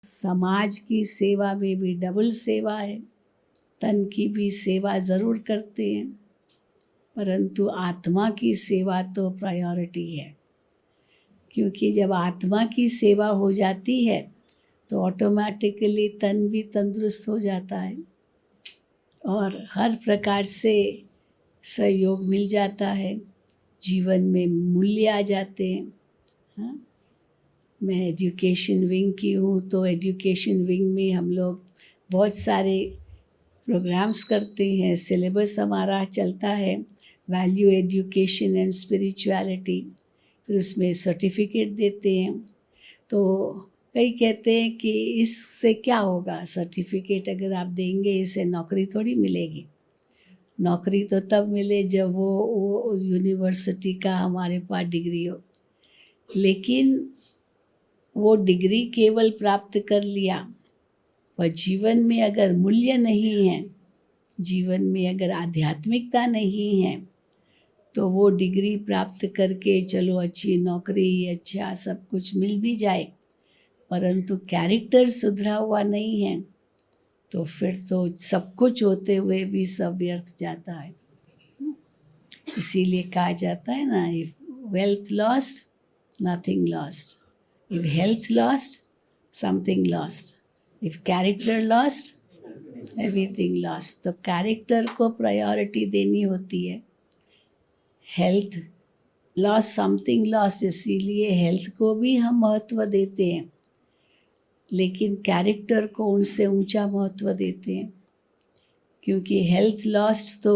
समाज की सेवा में भी डबल सेवा है। तन की भी सेवा ज़रूर करते हैं, परंतु आत्मा की सेवा तो प्रायोरिटी है। क्योंकि जब आत्मा की सेवा हो जाती है तो ऑटोमेटिकली तन भी तंदुरुस्त हो जाता है और हर प्रकार से सहयोग मिल जाता है, जीवन में मूल्य आ जाते हैं। हाँ? मैं एजुकेशन विंग की हूँ, तो एजुकेशन विंग में हम लोग बहुत सारे प्रोग्राम्स करते हैं। सिलेबस हमारा चलता है वैल्यू एजुकेशन एंड स्पिरिचुअलिटी, फिर उसमें सर्टिफिकेट देते हैं। तो कई कहते हैं कि इससे क्या होगा, सर्टिफिकेट अगर आप देंगे इससे नौकरी थोड़ी मिलेगी। नौकरी तो तब मिले जब वो यूनिवर्सिटी का हमारे पास डिग्री हो। लेकिन वो डिग्री केवल प्राप्त कर लिया, पर जीवन में अगर मूल्य नहीं है, जीवन में अगर आध्यात्मिकता नहीं है, तो वो डिग्री प्राप्त करके चलो अच्छी नौकरी, अच्छा सब कुछ मिल भी जाए, परंतु कैरेक्टर सुधरा हुआ नहीं है तो फिर तो सब कुछ होते हुए भी सब व्यर्थ जाता है। इसीलिए कहा जाता है ना, if wealth lost nothing lost, if health lost something lost, if character lost everything lost. तो कैरेक्टर को प्रायोरिटी देनी होती है। हेल्थ लॉस समथिंग लॉस, इसीलिए हेल्थ को भी हम महत्व देते हैं, लेकिन कैरेक्टर को उनसे ऊंचा महत्व देते हैं। क्योंकि हेल्थ लॉस्ट तो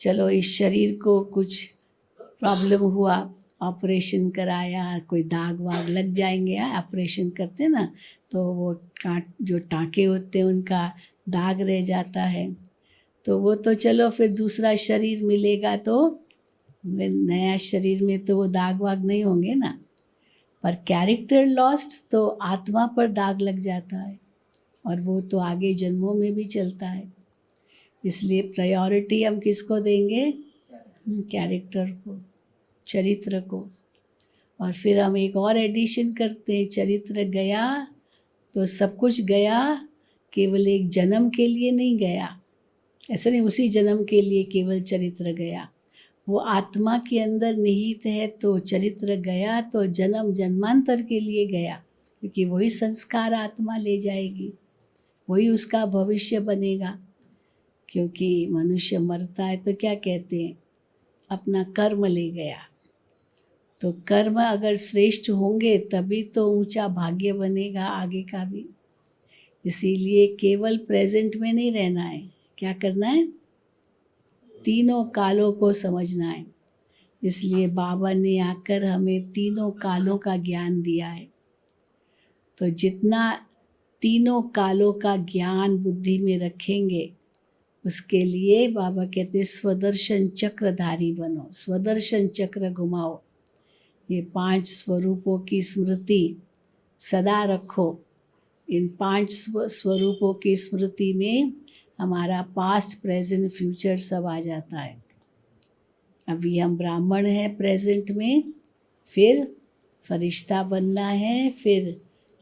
चलो इस शरीर को कुछ प्रॉब्लम हुआ, ऑपरेशन कराया, कोई दाग वाग लग जाएंगे, ऑपरेशन करते ना तो वो जो टाँके होते हैं उनका दाग रह जाता है, तो वो तो चलो फिर दूसरा शरीर मिलेगा तो नया शरीर में तो वो दाग वाग नहीं होंगे ना। पर कैरेक्टर लॉस्ट तो आत्मा पर दाग लग जाता है और वो तो आगे जन्मों में भी चलता है। इसलिए प्रायोरिटी हम किसको देंगे? कैरेक्टर को, चरित्र को। और फिर हम एक और एडिशन करते हैं, चरित्र गया तो सब कुछ गया, केवल एक जन्म के लिए नहीं गया। ऐसा नहीं उसी जन्म के लिए केवल चरित्र गया, वो आत्मा के अंदर निहित है, तो चरित्र गया तो जन्म जन्मांतर के लिए गया, क्योंकि वही संस्कार आत्मा ले जाएगी, वही उसका भविष्य बनेगा। क्योंकि मनुष्य मरता है तो क्या कहते हैं, अपना कर्म ले गया। तो कर्म अगर श्रेष्ठ होंगे तभी तो ऊंचा भाग्य बनेगा आगे का भी। इसीलिए केवल प्रेजेंट में नहीं रहना है, क्या करना है? तीनों कालों को समझना है। इसलिए बाबा ने आकर हमें तीनों कालों का ज्ञान दिया है। तो जितना तीनों कालों का ज्ञान बुद्धि में रखेंगे, उसके लिए बाबा कहते हैं स्वदर्शन चक्रधारी बनो, स्वदर्शन चक्र घुमाओ। ये 5 स्वरूपों की स्मृति सदा रखो। इन 5 स्वरूपों की स्मृति में हमारा पास्ट प्रेजेंट फ्यूचर सब आ जाता है। अभी हम ब्राह्मण हैं प्रेजेंट में, फिर फरिश्ता बनना है, फिर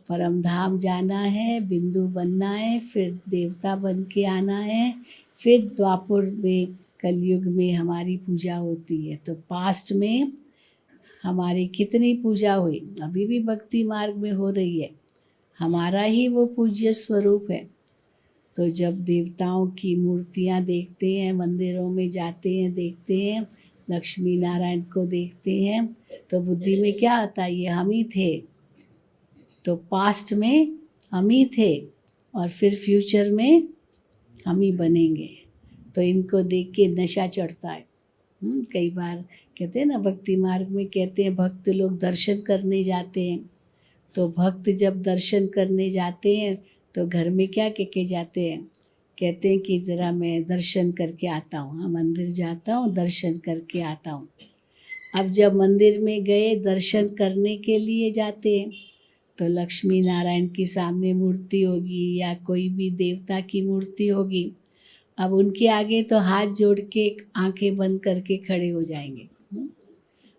परमधाम जाना है, बिंदु बनना है, फिर देवता बन के आना है, फिर द्वापर में कलयुग में हमारी पूजा होती है। तो पास्ट में हमारी कितनी पूजा हुई, अभी भी भक्ति मार्ग में हो रही है, हमारा ही वो पूज्य स्वरूप है। तो जब देवताओं की मूर्तियाँ देखते हैं, मंदिरों में जाते हैं, देखते हैं, लक्ष्मी नारायण को देखते हैं, तो बुद्धि में क्या आता है, ये हम ही थे। तो पास्ट में हम ही थे और फिर फ्यूचर में हम ही बनेंगे। तो इनको देख के नशा चढ़ता है। कई बार कहते हैं ना, भक्ति मार्ग में कहते हैं भक्त लोग दर्शन करने जाते हैं। तो भक्त जब दर्शन करने जाते हैं तो घर में क्या कह के जाते हैं, कहते हैं कि ज़रा मैं दर्शन करके आता हूँ, हाँ मंदिर जाता हूँ, दर्शन करके आता हूँ। अब जब मंदिर में गए दर्शन करने के लिए जाते हैं तो लक्ष्मी नारायण की सामने मूर्ति होगी या कोई भी देवता की मूर्ति होगी। अब उनके आगे तो हाथ जोड़ के आंखें बंद करके खड़े हो जाएंगे।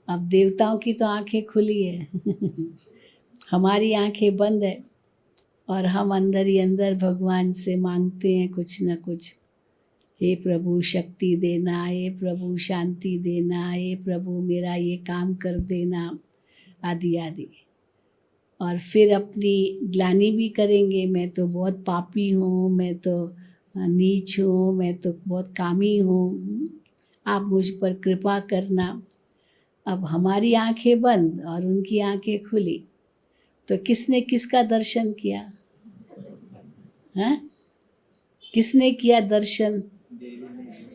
अब देवताओं की तो आंखें खुली है हमारी आंखें बंद है। और हम अंदर ही अंदर भगवान से मांगते हैं कुछ न कुछ, हे प्रभु शक्ति देना, हे प्रभु शांति देना, हे प्रभु मेरा ये काम कर देना, आदि आदि। और फिर अपनी ग्लानि भी करेंगे, मैं तो बहुत पापी हूँ, मैं तो नीच हूँ, मैं तो बहुत कामी हूँ, आप मुझ पर कृपा करना। अब हमारी आंखें बंद और उनकी आंखें खुली, तो किसने किसका दर्शन किया? हैं? किसने किया दर्शन?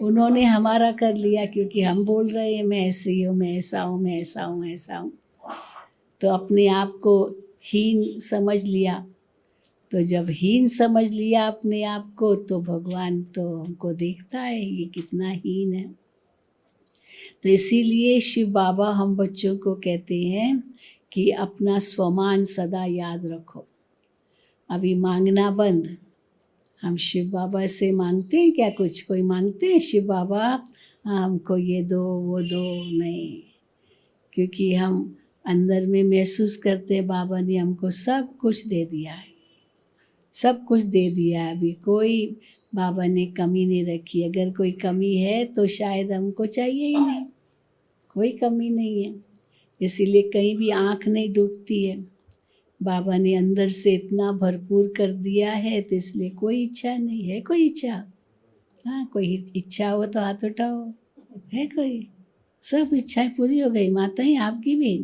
उन्होंने हमारा कर लिया, क्योंकि हम बोल रहे हैं मैं ऐसी हूँ, मैं ऐसा हूँ, मैं ऐसा हूँ, ऐसा हूँ। तो अपने आप को हीन समझ लिया। तो जब हीन समझ लिया अपने आप को, तो भगवान तो हमको देखता है ये कितना हीन है। तो इसीलिए शिव बाबा हम बच्चों को कहते हैं कि अपना स्वमान सदा याद रखो। अभी मांगना बंद। हम शिव बाबा से मांगते हैं क्या? कुछ कोई मांगते हैं शिव बाबा हमको ये दो वो दो? नहीं, क्योंकि हम अंदर में महसूस करते हैं बाबा ने हमको सब कुछ दे दिया है, सब कुछ दे दिया है। अभी कोई बाबा ने कमी नहीं रखी। अगर कोई कमी है तो शायद हमको चाहिए ही नहीं, कोई कमी नहीं है। इसीलिए कहीं भी आँख नहीं डूबती है। बाबा ने अंदर से इतना भरपूर कर दिया है, तो इसलिए कोई इच्छा नहीं है। कोई इच्छा? हाँ, कोई इच्छा हो तो हाथ उठाओ। है कोई? सब इच्छाएं पूरी हो गई माताएं, आपकी भी?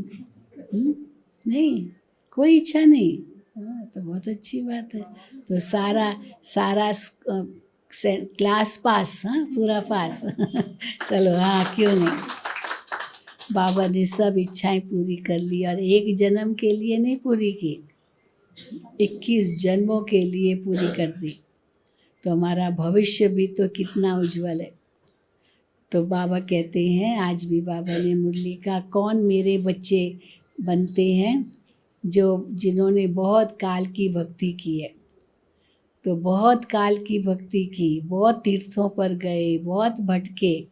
नहीं, कोई इच्छा नहीं। हाँ, तो बहुत अच्छी बात है। तो सारा सारा क्लास पास, हाँ पूरा पास। चलो, हाँ क्यों नहीं। बाबा ने सब इच्छाएं पूरी कर ली, और एक जन्म के लिए नहीं पूरी की, 21 जन्मों के लिए पूरी कर दी। तो हमारा भविष्य भी तो कितना उज्जवल है। तो बाबा कहते हैं, आज भी बाबा ने मुरली का, कौन मेरे बच्चे बनते हैं जिन्होंने बहुत काल की भक्ति की है। तो बहुत काल की भक्ति की, बहुत तीर्थों पर गए, बहुत भटके,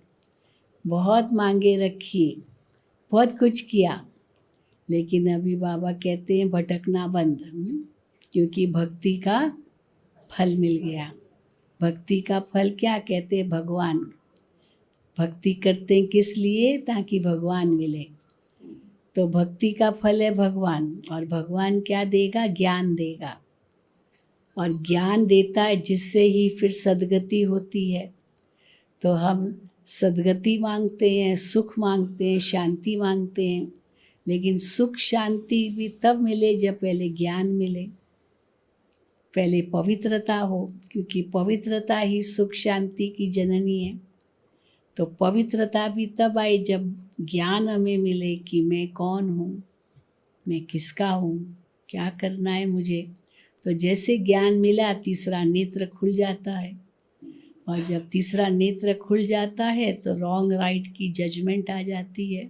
बहुत मांगे रखी, बहुत कुछ किया, लेकिन अभी बाबा कहते हैं भटकना बंद, क्योंकि भक्ति का फल मिल गया। भक्ति का फल क्या कहते हैं? भगवान। भक्ति करते हैं किस लिए? ताकि भगवान मिले। तो भक्ति का फल है भगवान, और भगवान क्या देगा? ज्ञान देगा। और ज्ञान देता है जिससे ही फिर सद्गति होती है। तो हम सद्गति मांगते हैं, सुख मांगते हैं, शांति मांगते हैं, लेकिन सुख शांति भी तब मिले जब पहले ज्ञान मिले, पहले पवित्रता हो, क्योंकि पवित्रता ही सुख शांति की जननी है। तो पवित्रता भी तब आए जब ज्ञान हमें मिले कि मैं कौन हूँ, मैं किसका हूँ, क्या करना है मुझे। तो जैसे ज्ञान मिला, तीसरा नेत्र खुल जाता है, और जब तीसरा नेत्र खुल जाता है तो रॉन्ग राइट की जजमेंट आ जाती है।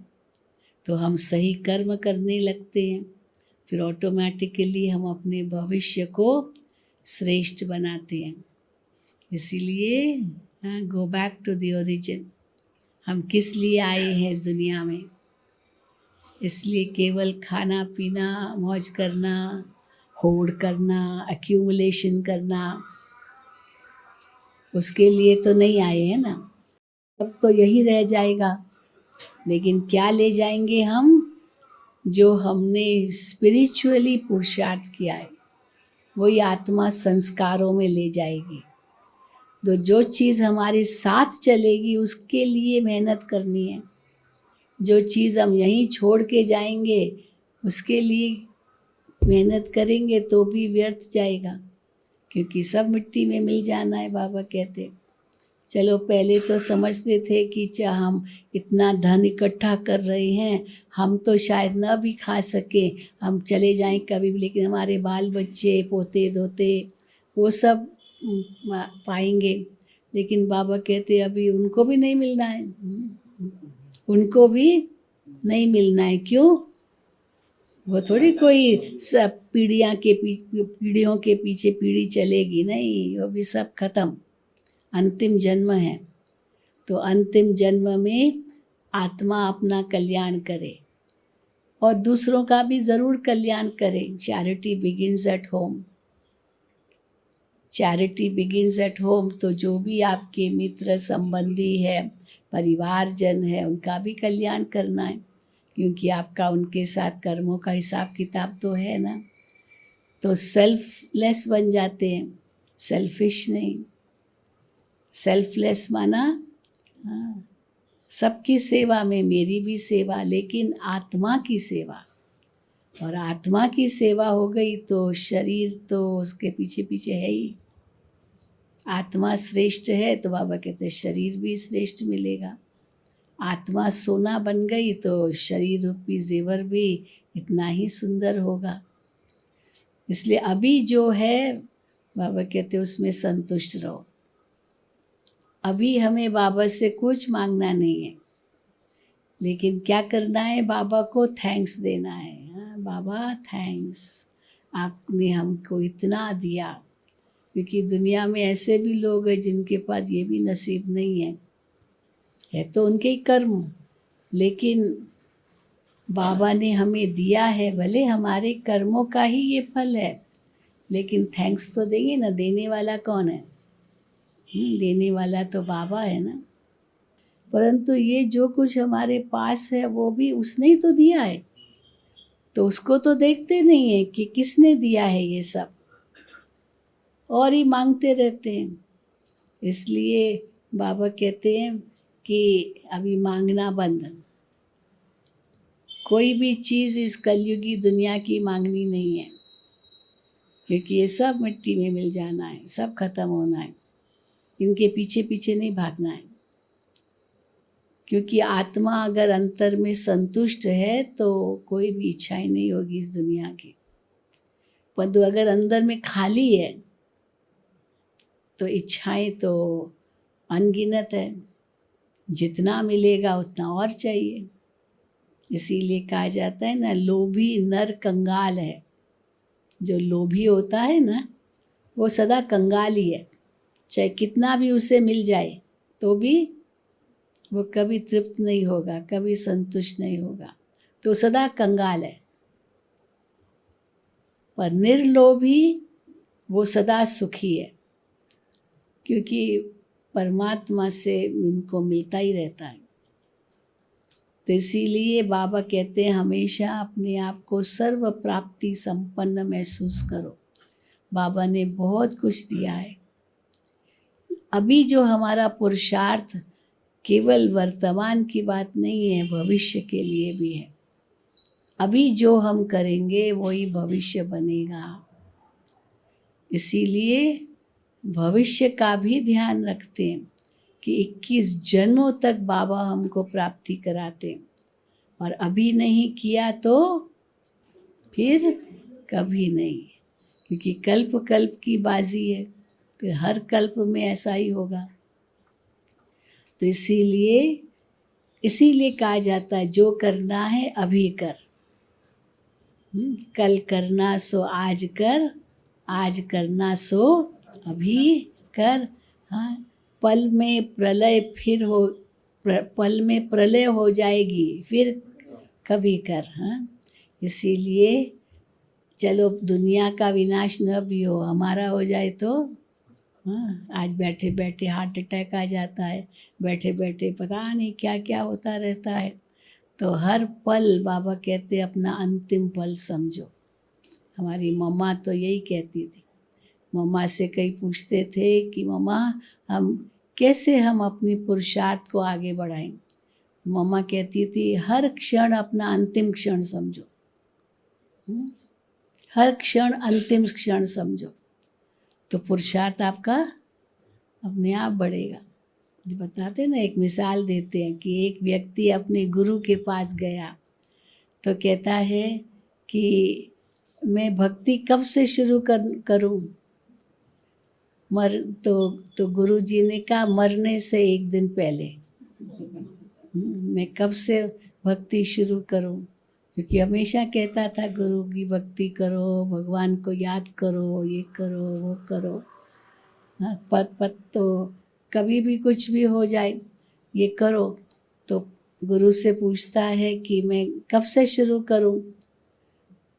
तो हम सही कर्म करने लगते हैं, फिर ऑटोमेटिकली हम अपने भविष्य को श्रेष्ठ बनाते हैं। इसीलिए go back to the origin. हम किस लिए आए हैं दुनिया में? इसलिए केवल खाना पीना, मौज करना, होड़ करना, एक्यूमुलेशन करना, उसके लिए तो नहीं आए हैं ना। अब तो यही रह जाएगा। लेकिन क्या ले जाएंगे हम? जो हमने स्पिरिचुअली पुरुषार्थ किया है, वही आत्मा संस्कारों में ले जाएगी। तो जो चीज़ हमारे साथ चलेगी उसके लिए मेहनत करनी है। जो चीज़ हम यहीं छोड़ के जाएंगे उसके लिए मेहनत करेंगे तो भी व्यर्थ जाएगा, क्योंकि सब मिट्टी में मिल जाना है। बाबा कहते, चलो पहले तो समझते थे कि हम इतना धन इकट्ठा कर रहे हैं, हम तो शायद न भी खा सके, हम चले जाएं कभी भी, लेकिन हमारे बाल बच्चे, पोते धोते वो सब पाएंगे। लेकिन बाबा कहते अभी उनको भी नहीं मिलना है, उनको भी नहीं मिलना है। क्यों? वो थोड़ी कोई सब पीढ़ियों के पीछे पीढ़ी चलेगी, नहीं, वो भी सब खत्म। अंतिम जन्म है, तो अंतिम जन्म में आत्मा अपना कल्याण करे और दूसरों का भी ज़रूर कल्याण करे। Charity begins at home. Charity begins at home, तो जो भी आपके मित्र संबंधी है, परिवारजन है, उनका भी कल्याण करना है, क्योंकि आपका उनके साथ कर्मों का हिसाब किताब तो है ना। तो सेल्फलेस बन जाते हैं, सेल्फिश नहीं। सेल्फलेस माना हाँ, सबकी सेवा में मेरी भी सेवा, लेकिन आत्मा की सेवा। और आत्मा की सेवा हो गई तो शरीर तो उसके पीछे पीछे है ही। आत्मा श्रेष्ठ है तो बाबा कहते हैं शरीर भी श्रेष्ठ मिलेगा। आत्मा सोना बन गई तो शरीर रूपी जेवर भी इतना ही सुंदर होगा। इसलिए अभी जो है बाबा कहते हैं उसमें संतुष्ट रहो। अभी हमें बाबा से कुछ मांगना नहीं है, लेकिन क्या करना है, बाबा को थैंक्स देना है। हाँ, बाबा थैंक्स, आपने हमको इतना दिया। क्योंकि दुनिया में ऐसे भी लोग हैं जिनके पास ये भी नसीब नहीं है तो उनके ही कर्म, लेकिन बाबा ने हमें दिया है, भले हमारे कर्मों का ही ये फल है, लेकिन थैंक्स तो देंगे ना। देने वाला कौन है? देने वाला तो बाबा है ना। परंतु ये जो कुछ हमारे पास है वो भी उसने ही तो दिया है, तो उसको तो देखते नहीं है कि किसने दिया है ये सब, और ही मांगते रहते हैं। इसलिए बाबा कहते हैं कि अभी मांगना बंद। कोई भी चीज़ इस कलयुगी दुनिया की मांगनी नहीं है, क्योंकि ये सब मिट्टी में मिल जाना है, सब खत्म होना है। इनके पीछे पीछे नहीं भागना है, क्योंकि आत्मा अगर अंतर में संतुष्ट है तो कोई भी इच्छाएं नहीं होगी इस दुनिया की। परंतु अगर अंदर में खाली है तो इच्छाएं तो अनगिनत है, जितना मिलेगा उतना और चाहिए। इसीलिए कहा जाता है ना, लोभी नर कंगाल है। जो लोभी होता है ना वो सदा कंगाल ही है, चाहे कितना भी उसे मिल जाए तो भी वो कभी तृप्त नहीं होगा, कभी संतुष्ट नहीं होगा, तो सदा कंगाल है। पर निर्लोभी वो सदा सुखी है, क्योंकि परमात्मा से उनको मिलता ही रहता है। तो इसीलिए बाबा कहते हैं हमेशा अपने आप को सर्व प्राप्ति संपन्न महसूस करो। बाबा ने बहुत कुछ दिया है। अभी जो हमारा पुरुषार्थ केवल वर्तमान की बात नहीं है, भविष्य के लिए भी है। अभी जो हम करेंगे वही भविष्य बनेगा। इसीलिए भविष्य का भी ध्यान रखते हैं कि 21 जन्मों तक बाबा हमको प्राप्ति कराते, और अभी नहीं किया तो फिर कभी नहीं, क्योंकि कल्प कल्प की बाजी है, फिर हर कल्प में ऐसा ही होगा। तो इसीलिए कहा जाता है जो करना है अभी कर। कल करना सो आज कर, आज करना सो अभी कर। हाँ, पल में प्रलय हो जाएगी, फिर कभी कर। हाँ, इसीलिए चलो दुनिया का विनाश न भी हो, हमारा हो जाए तो। हाँ, आज बैठे बैठे हार्ट अटैक आ जाता है, बैठे बैठे पता नहीं क्या क्या होता रहता है। तो हर पल बाबा कहते अपना अंतिम पल समझो। हमारी मम्मा तो यही कहती थी। मम्मा से कई पूछते थे कि मम्मा हम अपनी पुरुषार्थ को आगे बढ़ाएं। मम्मा कहती थी हर क्षण अपना अंतिम क्षण समझो। हर क्षण अंतिम क्षण समझो, तो पुरुषार्थ आपका अपने आप बढ़ेगा। जो बताते ना, एक मिसाल देते हैं कि एक व्यक्ति अपने गुरु के पास गया तो कहता है कि मैं भक्ति कब से शुरू करूं। तो गुरु जी ने कहा मरने से एक दिन पहले। मैं कब से भक्ति शुरू करूं, क्योंकि हमेशा कहता था गुरु की भक्ति करो, भगवान को याद करो, ये करो वो करो। हाँ, पद तो कभी भी कुछ भी हो जाए ये करो। तो गुरु से पूछता है कि मैं कब से शुरू करूं,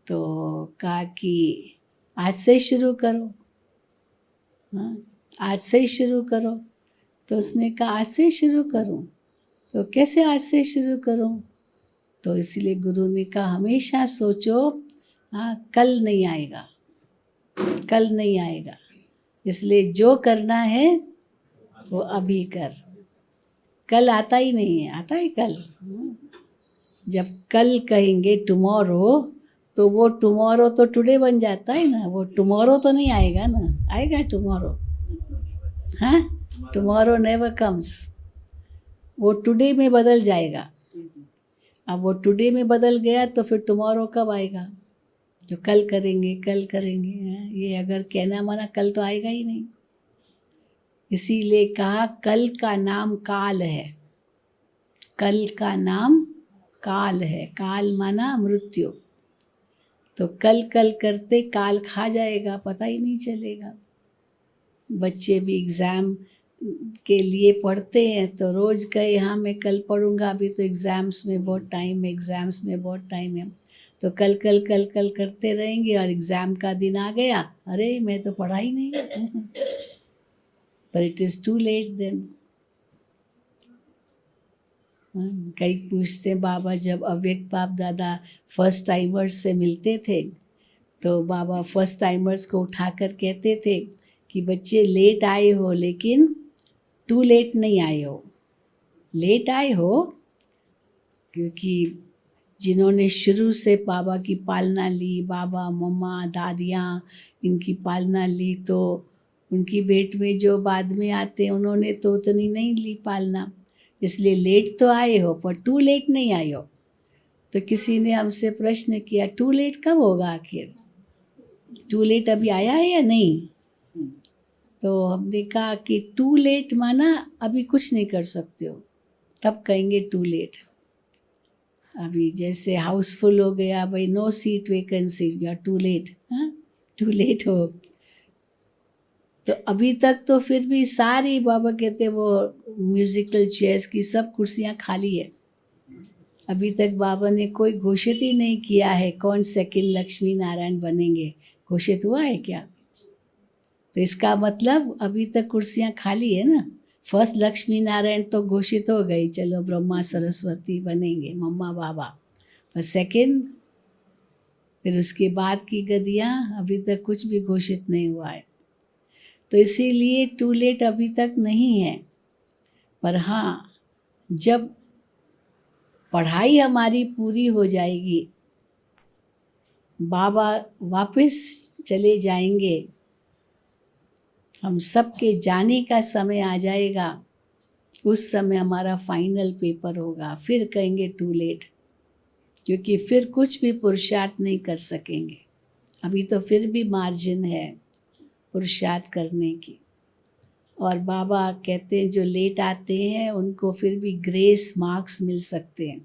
तो कहा कि आज से शुरू करो। हाँ, आज से ही शुरू करो। तो उसने कहा आज से शुरू करूं? तो कैसे आज से शुरू करूं? तो इसलिए गुरु ने कहा हमेशा सोचो, हाँ कल नहीं आएगा, कल नहीं आएगा, इसलिए जो करना है वो अभी कर। कल आता ही नहीं है, आता है कल? जब कल कहेंगे टुमारो, तो वो टुमारो तो टुडे बन जाता है ना, वो टुमारो तो नहीं आएगा ना, आएगा टुमारो? हाँ, टुमारो नेवर कम्स, वो टुडे में बदल जाएगा। अब वो टुडे में बदल गया तो फिर टुमारो कब आएगा? जो कल करेंगे, कल करेंगे, ये अगर कहना माना कल तो आएगा ही नहीं। इसीलिए कहा कल का नाम काल है, कल का नाम काल है, काल माना मृत्यु। तो कल कल करते काल खा जाएगा, पता ही नहीं चलेगा। बच्चे भी एग्ज़ाम के लिए पढ़ते हैं तो रोज़ कहे हाँ मैं कल पढ़ूंगा, अभी तो एग्ज़ाम्स में बहुत टाइम है, एग्ज़ाम्स में बहुत टाइम है। तो कल कल कल कल करते रहेंगे और एग्ज़ाम का दिन आ गया, अरे मैं तो पढ़ा ही नहीं। पर it is too late then. कई पूछते बाबा जब अव्यक्त बाप दादा फर्स्ट टाइमर्स से मिलते थे तो बाबा फर्स्ट टाइमर्स को उठाकर कहते थे कि बच्चे लेट आए हो लेकिन टू लेट नहीं आए हो। लेट आए हो क्योंकि जिन्होंने शुरू से बाबा की पालना ली, बाबा मम्मा दादियाँ इनकी पालना ली, तो उनकी भेंट में जो बाद में आते हैं उन्होंने तो उतनी नहीं ली पालना, इसलिए लेट तो आए हो पर टू लेट नहीं आए हो। तो किसी ने हमसे प्रश्न किया टू लेट कब होगा आखिर, टू लेट अभी आया है या नहीं? तो हमने कहा कि टू लेट माना अभी कुछ नहीं कर सकते हो, तब कहेंगे टू लेट। अभी जैसे हाउसफुल हो गया, भाई नो सीट वैकेंसी, या टू लेट, हाँ टू लेट हो। तो अभी तक तो फिर भी सारी बाबा कहते वो म्यूजिकल चेयर्स की सब कुर्सियाँ खाली है। अभी तक बाबा ने कोई घोषित ही नहीं किया है कौन सेकंड लक्ष्मी नारायण बनेंगे, घोषित हुआ है क्या? तो इसका मतलब अभी तक कुर्सियाँ खाली है ना। फर्स्ट लक्ष्मी नारायण तो घोषित हो गई, चलो ब्रह्मा सरस्वती बनेंगे मम्मा बाबा, पर सेकंड, फिर उसके बाद की गदियाँ अभी तक कुछ भी घोषित नहीं हुआ है। तो इसीलिए टू लेट अभी तक नहीं है। पर हाँ, जब पढ़ाई हमारी पूरी हो जाएगी, बाबा वापस चले जाएंगे, हम सबके जाने का समय आ जाएगा, उस समय हमारा फाइनल पेपर होगा, फिर कहेंगे टू लेट, क्योंकि फिर कुछ भी पुरुषार्थ नहीं कर सकेंगे। अभी तो फिर भी मार्जिन है पुरुषार्थ करने की। और बाबा कहते हैं जो लेट आते हैं उनको फिर भी ग्रेस मार्क्स मिल सकते हैं,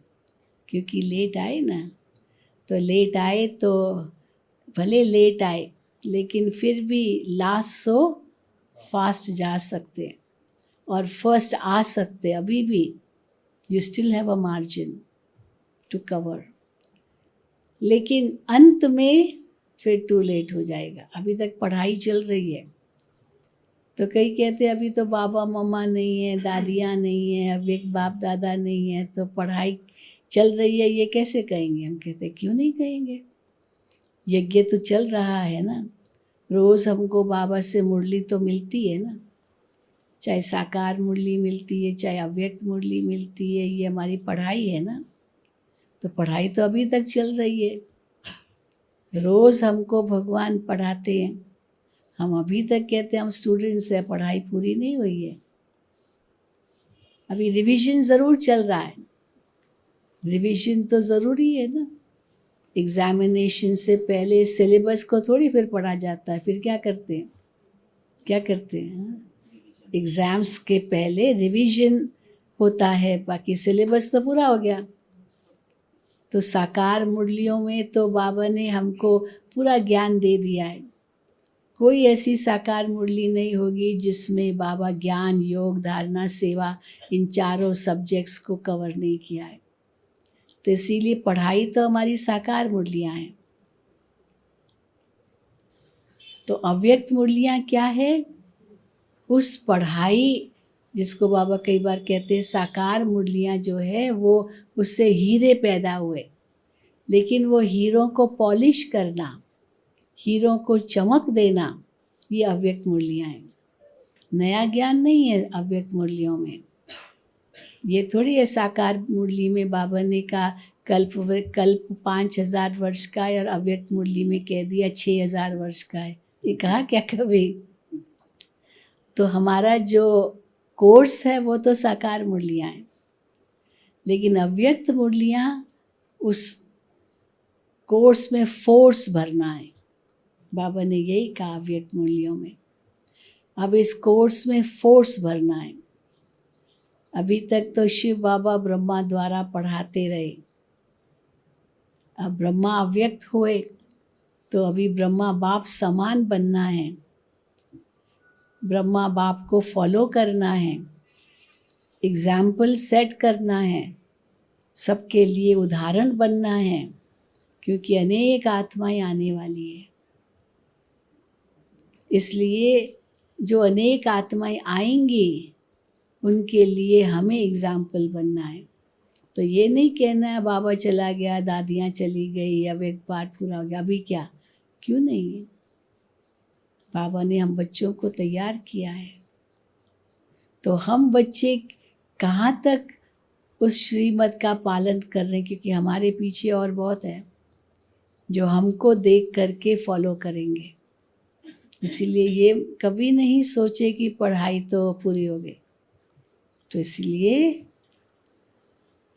क्योंकि लेट आए ना। तो लेट आए तो भले लेट आए लेकिन फिर भी लास्ट सो फास्ट जा सकते हैं और फर्स्ट आ सकते हैं, अभी भी you still have a margin to cover. लेकिन अंत में फिर टू लेट हो जाएगा। अभी तक पढ़ाई चल रही है, तो कई कहते हैं अभी तो बाबा मम्मा नहीं है, दादियाँ नहीं है, अब एक बाप दादा नहीं है, तो पढ़ाई चल रही है, ये कैसे कहेंगे? हम कहते क्यों नहीं कहेंगे, यज्ञ तो चल रहा है ना। रोज़ हमको बाबा से मुरली तो मिलती है ना, चाहे साकार मुरली मिलती है चाहे अव्यक्त मुरली मिलती है, ये हमारी पढ़ाई है ना। तो पढ़ाई तो अभी तक चल रही है, रोज़ हमको भगवान पढ़ाते हैं। हम अभी तक कहते हैं हम स्टूडेंट्स हैं, पढ़ाई पूरी नहीं हुई है, अभी रिवीजन ज़रूर चल रहा है। रिवीजन तो ज़रूरी है ना, एग्ज़ामिनेशन से पहले सिलेबस को थोड़ी फिर पढ़ा जाता है, फिर क्या करते हैं, क्या करते हैं? एग्ज़ाम्स के पहले रिवीजन होता है, बाकी सिलेबस तो पूरा हो गया। तो साकार मुरलियों में तो बाबा ने हमको पूरा ज्ञान दे दिया है। कोई ऐसी साकार मुरली नहीं होगी जिसमें बाबा ज्ञान, योग, धारणा, सेवा, इन चारों सब्जेक्ट्स को कवर नहीं किया है। तो इसीलिए पढ़ाई तो हमारी साकार मुरलियाँ हैं। तो अव्यक्त मुरलियाँ क्या है? उस पढ़ाई जिसको बाबा कई बार कहते हैं साकार मुरलियाँ जो है वो उससे हीरे पैदा हुए, लेकिन वो हीरों को पॉलिश करना, हीरों को चमक देना, ये अव्यक्त मुरलियाँ हैं। नया ज्ञान नहीं है अव्यक्त मुरलियों में। ये थोड़ी है साकार मुरली में बाबा ने कहा कल्प 5000 वर्ष का है और अव्यक्त मुरली में कह दिया 6000 वर्ष का है। ये कहा क्या कभी? तो हमारा जो कोर्स है वो तो साकार मुरलियाँ हैं, लेकिन अव्यक्त मुरलियाँ उस कोर्स में फोर्स भरना है। बाबा ने यही कहा अव्यक्त मुरलियों में, अब इस कोर्स में फोर्स भरना है। अभी तक तो शिव बाबा ब्रह्मा द्वारा पढ़ाते रहे, अब ब्रह्मा अव्यक्त हुए तो अभी ब्रह्मा बाप समान बनना है, ब्रह्मा बाप को फॉलो करना है, एग्जाम्पल सेट करना है, सबके लिए उदाहरण बनना है, क्योंकि अनेक आत्माएं आने वाली है। इसलिए जो अनेक आत्माएं आएंगी उनके लिए हमें एग्जाम्पल बनना है। तो ये नहीं कहना है बाबा चला गया, दादियाँ चली गई, अब एक पाठ पूरा हो गया, अभी क्या, क्यों नहीं है? बाबा ने हम बच्चों को तैयार किया है, तो हम बच्चे कहाँ तक उस श्रीमत का पालन कर रहे हैं, क्योंकि हमारे पीछे और बहुत है जो हमको देख करके फॉलो करेंगे। इसीलिए ये कभी नहीं सोचे कि पढ़ाई तो पूरी हो गई। तो इसलिए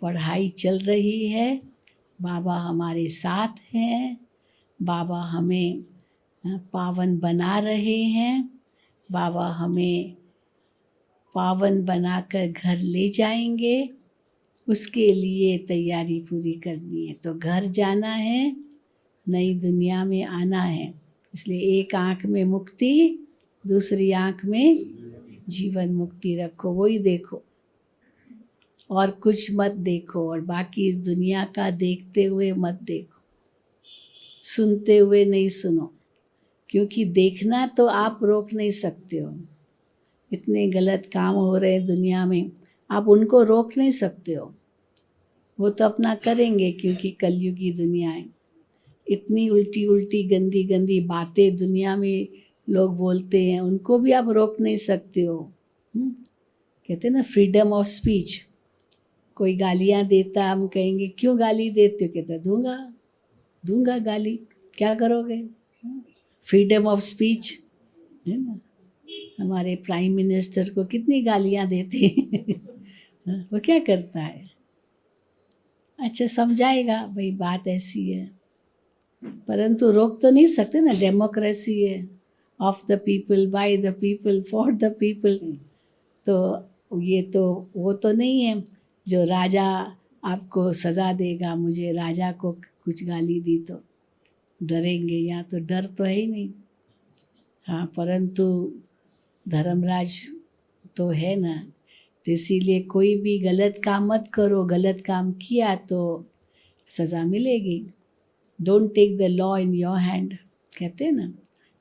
पढ़ाई चल रही है, बाबा हमारे साथ हैं, बाबा हमें पावन बना रहे हैं, बाबा हमें पावन बनाकर घर ले जाएंगे, उसके लिए तैयारी पूरी करनी है। तो घर जाना है, नई दुनिया में आना है, इसलिए एक आँख में मुक्ति, दूसरी आँख में जीवन मुक्ति रखो, वही देखो और कुछ मत देखो, और बाकी इस दुनिया का देखते हुए मत देखो, सुनते हुए नहीं सुनो, क्योंकि देखना तो आप रोक नहीं सकते हो। इतने गलत काम हो रहे हैं दुनिया में, आप उनको रोक नहीं सकते हो, वो तो अपना करेंगे, क्योंकि कलयुगी दुनिया है। इतनी उल्टी उल्टी गंदी गंदी बातें दुनिया में लोग बोलते हैं, उनको भी आप रोक नहीं सकते हो। कहते हैं ना फ्रीडम ऑफ स्पीच। कोई गालियाँ देता, हम कहेंगे क्यों गाली देते हो, कहते दूंगा गाली, क्या करोगे? फ्रीडम ऑफ स्पीच है ना। हमारे प्राइम मिनिस्टर को कितनी गालियाँ देते हैं वो क्या करता है? अच्छा समझाएगा भाई बात ऐसी है, परंतु रोक तो नहीं सकते ना, डेमोक्रेसी है, of the people, by the people, for the people. तो ये तो वो तो नहीं है जो राजा आपको सज़ा देगा, मुझे राजा को कुछ गाली दी तो डरेंगे, यहाँ तो डर तो है ही नहीं। हाँ, परंतु धर्मराज तो है ना, तो इसीलिए कोई भी गलत काम मत करो, गलत काम किया तो सज़ा मिलेगी। Don't take the law in your hand, कहते हैं ना,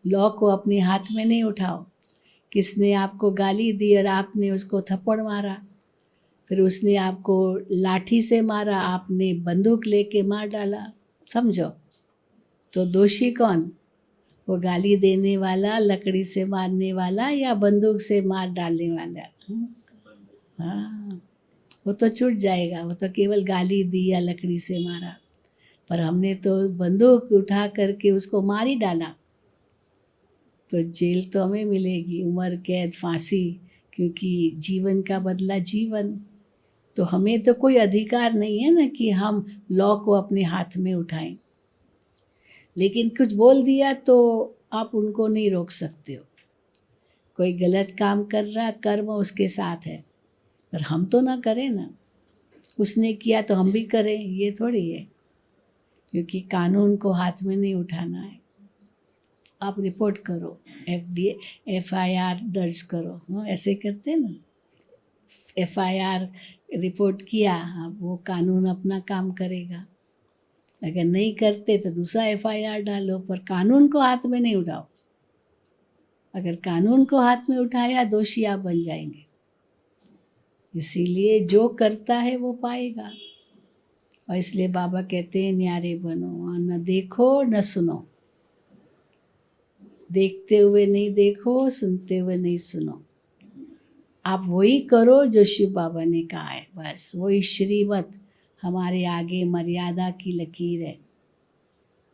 लॉ को अपने हाथ में नहीं उठाओ। किसने आपको गाली दी और आपने उसको थप्पड़ मारा, फिर उसने आपको लाठी से मारा, आपने बंदूक लेके मार डाला, समझो, तो दोषी कौन? वो गाली देने वाला, लकड़ी से मारने वाला, या बंदूक से मार डालने वाला? हाँ, वो तो छूट जाएगा, वो तो केवल गाली दी या लकड़ी से मारा, पर हमने तो बंदूक उठा करके उसको मार ही डाला, तो जेल तो हमें मिलेगी, उम्र कैद, फांसी, क्योंकि जीवन का बदला जीवन। तो हमें तो कोई अधिकार नहीं है ना कि हम लॉ को अपने हाथ में उठाएं, लेकिन कुछ बोल दिया तो आप उनको नहीं रोक सकते हो। कोई गलत काम कर रहा, कर्म उसके साथ है, पर हम तो ना करें ना, उसने किया तो हम भी करें, ये थोड़ी है। क्योंकि कानून को हाथ में नहीं उठाना है। आप रिपोर्ट करो, FIR दर्ज करो, हाँ ऐसे करते हैं ना, FIR रिपोर्ट किया, अब वो कानून अपना काम करेगा। अगर नहीं करते तो दूसरा FIR डालो, पर कानून को हाथ में नहीं उठाओ। अगर कानून को हाथ में उठाया दोषी आप बन जाएंगे। इसीलिए जो करता है वो पाएगा। और इसलिए बाबा कहते हैं न्यारे बनो, न देखो न सुनो। देखते हुए नहीं देखो, सुनते हुए नहीं सुनो। आप वही करो जो शिव बाबा ने कहा है, बस वही श्रीमत हमारे आगे मर्यादा की लकीर है।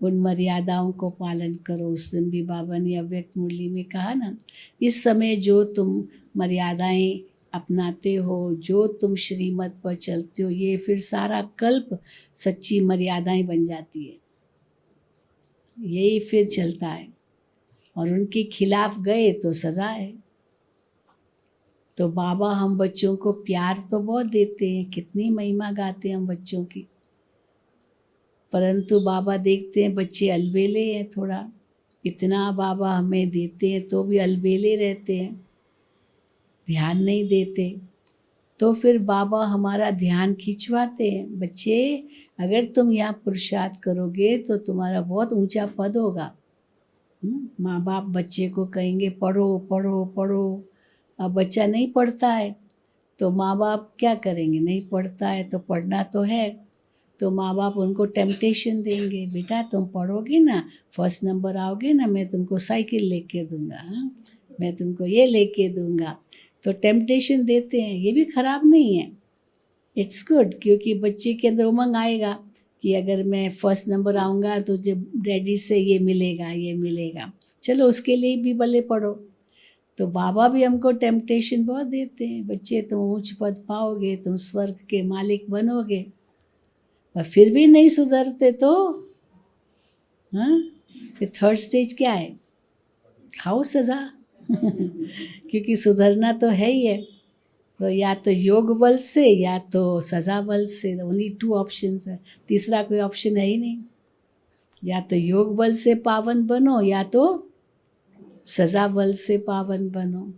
उन मर्यादाओं को पालन करो। उस दिन भी बाबा ने अव्यक्त मुरली में कहा ना, इस समय जो तुम मर्यादाएं अपनाते हो, जो तुम श्रीमत पर चलते हो, ये फिर सारा कल्प सच्ची मर्यादाएं बन जाती है। यही फिर चलता है। और उनके खिलाफ गए तो सज़ा है। तो बाबा हम बच्चों को प्यार तो बहुत देते हैं, कितनी महिमा गाते हैं हम बच्चों की, परंतु बाबा देखते हैं बच्चे अलबेले हैं थोड़ा। इतना बाबा हमें देते हैं तो भी अलबेले रहते हैं, ध्यान नहीं देते। तो फिर बाबा हमारा ध्यान खिंचवाते हैं। बच्चे अगर तुम यहाँ पुरुषार्थ करोगे तो तुम्हारा बहुत ऊंचा पद होगा। माँ बाप बच्चे को कहेंगे पढ़ो पढ़ो पढ़ो, अब बच्चा नहीं पढ़ता है तो माँ बाप क्या करेंगे? नहीं पढ़ता है तो पढ़ना तो है, तो माँ बाप उनको टेम्पटेशन देंगे, बेटा तुम पढ़ोगे ना, फर्स्ट नंबर आओगे ना, मैं तुमको साइकिल लेके दूंगा, मैं तुमको ये लेके दूंगा। तो टेम्पटेशन देते हैं, ये भी ख़राब नहीं है, इट्स गुड, क्योंकि बच्चे के अंदर उमंग आएगा कि अगर मैं फर्स्ट नंबर आऊँगा तो जब डैडी से ये मिलेगा ये मिलेगा, चलो उसके लिए भी भले पढ़ो। तो बाबा भी हमको टेम्पटेशन बहुत देते हैं, बच्चे तुम ऊंच पद पाओगे, तुम स्वर्ग के मालिक बनोगे, और फिर भी नहीं सुधरते तो हाँ, फिर थर्ड स्टेज क्या है? खाओ सज़ा क्योंकि सुधरना तो है ही है। तो या तो योग बल से या तो सज़ा बल से, ओनली 2 ऑप्शंस है, तीसरा कोई ऑप्शन है ही नहीं। या तो योग बल से पावन बनो या तो सज़ा बल से पावन बनो।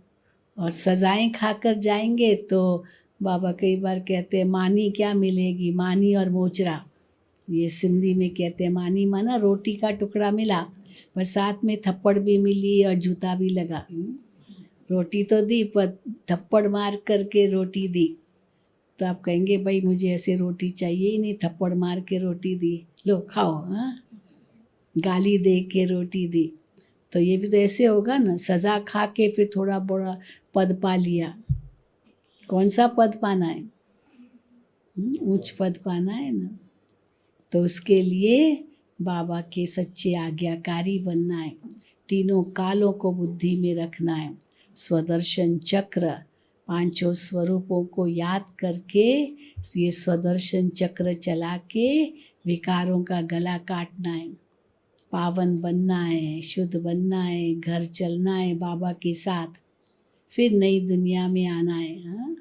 और सज़ाएं खाकर जाएंगे तो बाबा कई बार कहते हैं मानी क्या मिलेगी, मानी और मोचरा, ये सिंधी में कहते हैं। मानी माना रोटी का टुकड़ा मिला, पर साथ में थप्पड़ भी मिली और जूता भी लगा। रोटी तो दी पर थप्पड़ मार करके रोटी दी, तो आप कहेंगे भाई मुझे ऐसे रोटी चाहिए ही नहीं, थप्पड़ मार के रोटी दी, लो खाओ। हाँ, गाली दे के रोटी दी, तो ये भी तो ऐसे होगा ना। सज़ा खा के फिर थोड़ा बड़ा पद पा लिया, कौन सा पद पाना है? ऊंच पद पाना है ना। तो उसके लिए बाबा के सच्चे आज्ञाकारी बनना है, तीनों कालों को बुद्धि में रखना है, स्वदर्शन चक्र, 5 स्वरूपों को याद करके ये स्वदर्शन चक्र चला के विकारों का गला काटना है, पावन बनना है, शुद्ध बनना है, घर चलना है बाबा के साथ, फिर नई दुनिया में आना है। हाँ,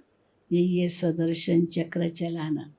यही है स्वदर्शन चक्र चलाना।